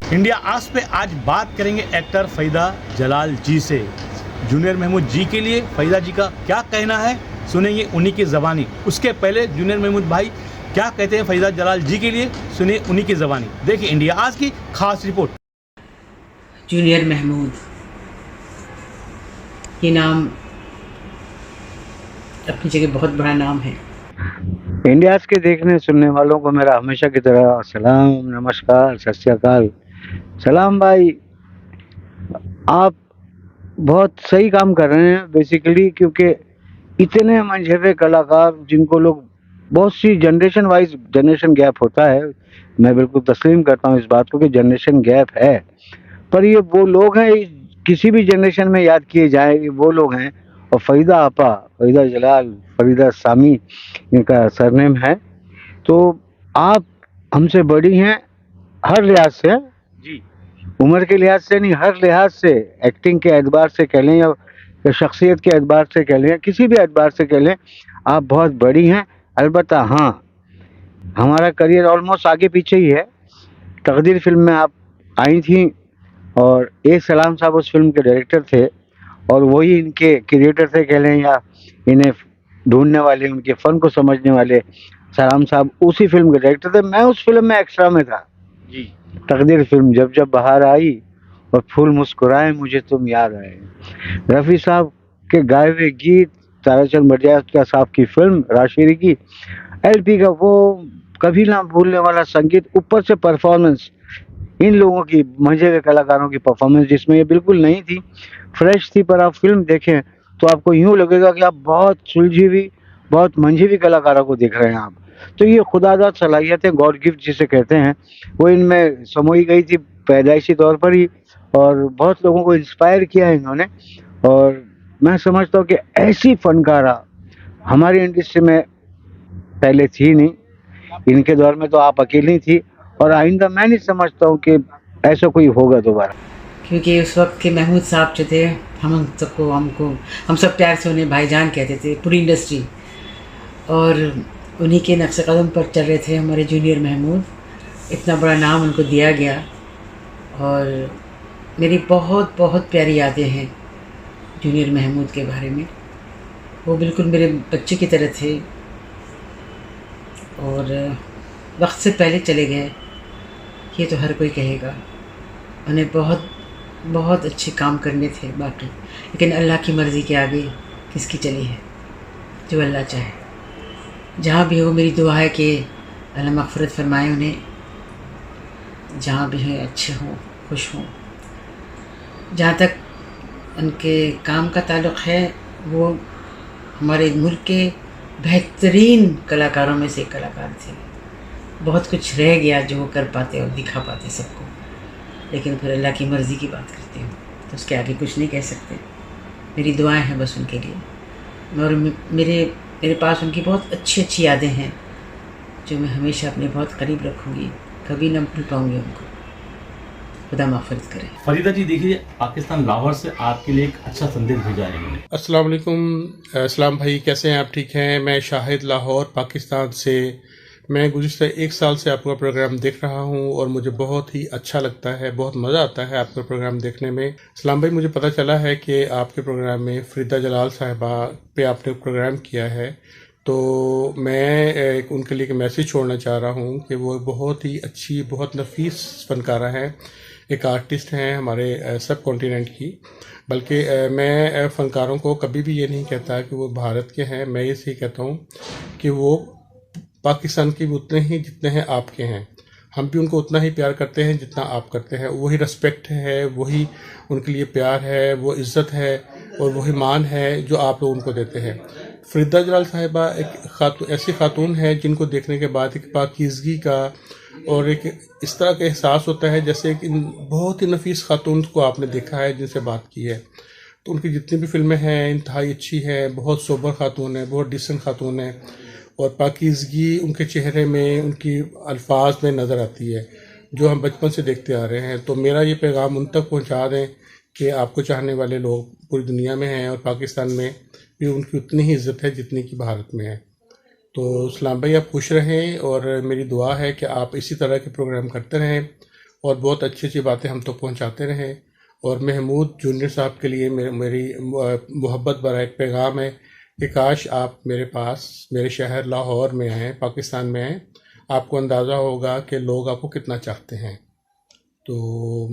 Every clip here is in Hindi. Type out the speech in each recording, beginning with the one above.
इंडिया आज पे आज बात करेंगे एक्टर फ़रीदा जलाल जी से। जूनियर महमूद जी के लिए फ़रीदा जी का क्या कहना है सुनेंगे उन्हीं की ज़बानी। उसके पहले जूनियर महमूद भाई क्या कहते हैं फ़रीदा जलाल जी के लिए, सुनिए उन्हीं की ज़बानी। देखिए इंडिया आज की खास रिपोर्ट। जूनियर महमूद, ये नाम अपनी जगह बहुत बड़ा नाम है। इंडियाज के देखने सुनने वालों को मेरा हमेशा की तरह सलाम, नमस्कार, सत श्री अकाल। सलाम भाई, आप बहुत सही काम कर रहे हैं बेसिकली, क्योंकि इतने मंझेवे कलाकार जिनको लोग बहुत सी जनरेशन वाइज जनरेशन गैप होता है, मैं बिल्कुल तस्लीम करता हूँ इस बात को कि जनरेशन गैप है, पर ये वो लोग हैं किसी भी जनरेशन में याद किए जाए, ये वो लोग हैं। और फरीदा आपा, फरीदा जलाल, फरीदा सामी इनका सरनेम है। तो आप हमसे बड़ी हैं हर लिहाज से जी, उम्र के लिहाज से नहीं, हर लिहाज से, एक्टिंग के एतबार से कह लें या शख्सियत के एतबार से कह लें या किसी भी एतबार से कह लें, आप बहुत बड़ी हैं। अलबत्ता हाँ, हमारा करियर ऑलमोस्ट आगे पीछे ही है। तकदीर फिल्म में आप आई थी और ए सलाम साहब उस फिल्म के डायरेक्टर थे और वही इनके क्रिएटर थे कह लें, या इन्हें ढूंढने वाले, उनके फ़न को समझने वाले सलाम साहब उसी फिल्म के डायरेक्टर थे। मैं उस फिल्म में एक्स्ट्रा में था। जी, तकदीर फिल्म, जब जब बाहर आई और फूल मुस्कुराए मुझे तुम याद आए, रफ़ी साहब के गाए हुए गीत, ताराचंद बड़जात्या साहब की फिल्म राशिरी की, एलपी का वो कभी ना भूलने वाला संगीत, ऊपर से परफॉर्मेंस, इन लोगों की, मजे के कलाकारों की परफॉर्मेंस जिसमें ये बिल्कुल नहीं थी, फ्रेश थी। पर आप फिल्म देखें तो आपको यूं लगेगा कि आप बहुत सुलझी हुई, बहुत मंझी हुई कलाकारों को देख रहे हैं आप। तो ये खुदादाद सलाहियतें, गॉड गिफ्ट जिसे कहते हैं, वो इनमें समोई गई थी पैदाइशी तौर पर ही, और बहुत लोगों को इंस्पायर किया है इन्होंने। और मैं समझता हूँ कि ऐसी फनकारा हमारी इंडस्ट्री में पहले थी नहीं, इनके दौर में तो आप अकेली थी, और आइंदा मैं नहीं समझता हूँ कि ऐसा कोई होगा दोबारा। क्योंकि उस वक्त के महमूद साहब जो थे, हम सब प्यार से उन्हें भाईजान कहते थे, पूरी इंडस्ट्री। और उन्हीं के नक्श कदम पर चल रहे थे हमारे जूनियर महमूद। इतना बड़ा नाम उनको दिया गया और मेरी बहुत बहुत प्यारी यादें हैं जूनियर महमूद के बारे में। वो बिल्कुल मेरे बच्चे की तरह थे और वक्त से पहले चले गए, ये तो हर कोई कहेगा। उन्हें बहुत बहुत अच्छे काम करने थे बाकी, लेकिन अल्लाह की मर्ज़ी के आगे किसकी चली है, जो अल्लाह चाहे। जहाँ भी हो मेरी दुआ है कि अल्लाह मग़फ़िरत फ़रमाए उन्हें, जहाँ भी हैं अच्छे हों, खुश हों। जहाँ तक उनके काम का ताल्लुक़ है, वो हमारे मुल्क के बेहतरीन कलाकारों में से एक कलाकार थे। बहुत कुछ रह गया जो वो कर पाते और दिखा पाते सबको, लेकिन फिर अल्लाह की मर्ज़ी की बात करते हैं तो उसके आगे कुछ नहीं कह सकते। मेरी दुआएं हैं बस उनके लिए, और मेरे पास उनकी बहुत अच्छी अच्छी यादें हैं जो मैं हमेशा अपने बहुत करीब रखूँगी, कभी ना भूल पाऊँगी उनको। खुदा मग़फ़िरत करे। फ़रीदा जी देखिए, पाकिस्तान लाहौर से आपके लिए एक अच्छा संदेश भेजा है इन्होंने। अस्सलाम वालेकुम। अस्सलाम भाई, कैसे हैं आप? ठीक हैं? मैं शाहिद लाहौर पाकिस्तान से। मैं गुज़िश्ता 1 साल से आपका प्रोग्राम देख रहा हूं और मुझे बहुत ही अच्छा लगता है, बहुत मज़ा आता है आपका प्रोग्राम देखने में। अस्सलाम भाई, मुझे पता चला है कि आपके प्रोग्राम में फ़रीदा जलाल साहिबा पे आपने प्रोग्राम किया है, तो मैं उनके लिए एक मैसेज छोड़ना चाह रहा हूं कि वो बहुत ही अच्छी, बहुत नफीस फ़नकारा हैं, एक आर्टिस्ट हैं हमारे सब कॉन्टिनेंट की। बल्कि मैं फ़नकारों को कभी भी ये नहीं कहता कि वो भारत के हैं, मैं ये कहता हूँ कि वो पाकिस्तान के भी उतने ही जितने हैं आपके हैं। हम भी उनको उतना ही प्यार करते हैं जितना आप करते हैं। वही रिस्पेक्ट है, वही उनके लिए प्यार है, वो इज़्ज़त है और वही मान है जो आप लोग उनको देते हैं। फ़रीदा जलाल साहिबा एक ऐसी खातून है जिनको देखने के बाद एक पाकीज़गी का और एक इस तरह का एहसास होता है जैसे कि बहुत ही नफीस खातून को आपने देखा है, जिनसे बात की है। तो उनकी जितनी भी फिल्में हैं इंतहाई अच्छी हैं, बहुत सोबर खातून है, बहुत डिसेंट खातून है, और पाकीज़गी उनके चेहरे में, उनकी अल्फाज में नज़र आती है जो हम बचपन से देखते आ रहे हैं। तो मेरा ये पैगाम उन तक पहुंचा दें कि आपको चाहने वाले लोग पूरी दुनिया में हैं और पाकिस्तान में भी उनकी उतनी ही इज़्ज़त है जितनी कि भारत में है। तो सलाम भाई, आप खुश रहें और मेरी दुआ है कि आप इसी तरह के प्रोग्राम करते रहें और बहुत अच्छी अच्छी बातें हम तक पहुंचाते रहें। और महमूद जूनियर साहब के लिए मेरी मोहब्बत भरा एक पैगाम है कि काश आप मेरे पास, मेरे शहर लाहौर में आएँ, पाकिस्तान में आएँ, आपको अंदाज़ा होगा कि लोग आपको कितना चाहते हैं। तो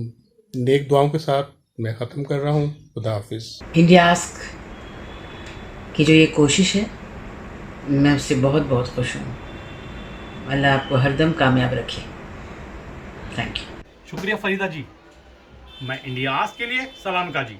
नेक दुआओं के साथ मैं ख़त्म कर रहा हूँ। खुदा हाफिज़। इंडिया आस्क की जो ये कोशिश है, मैं उससे बहुत बहुत खुश हूँ। अल्लाह आपको हरदम कामयाब रखे। Thank you. शुक्रिया फरीदा जी। मैं इंडिया आस्क के लिए सलाम का जी।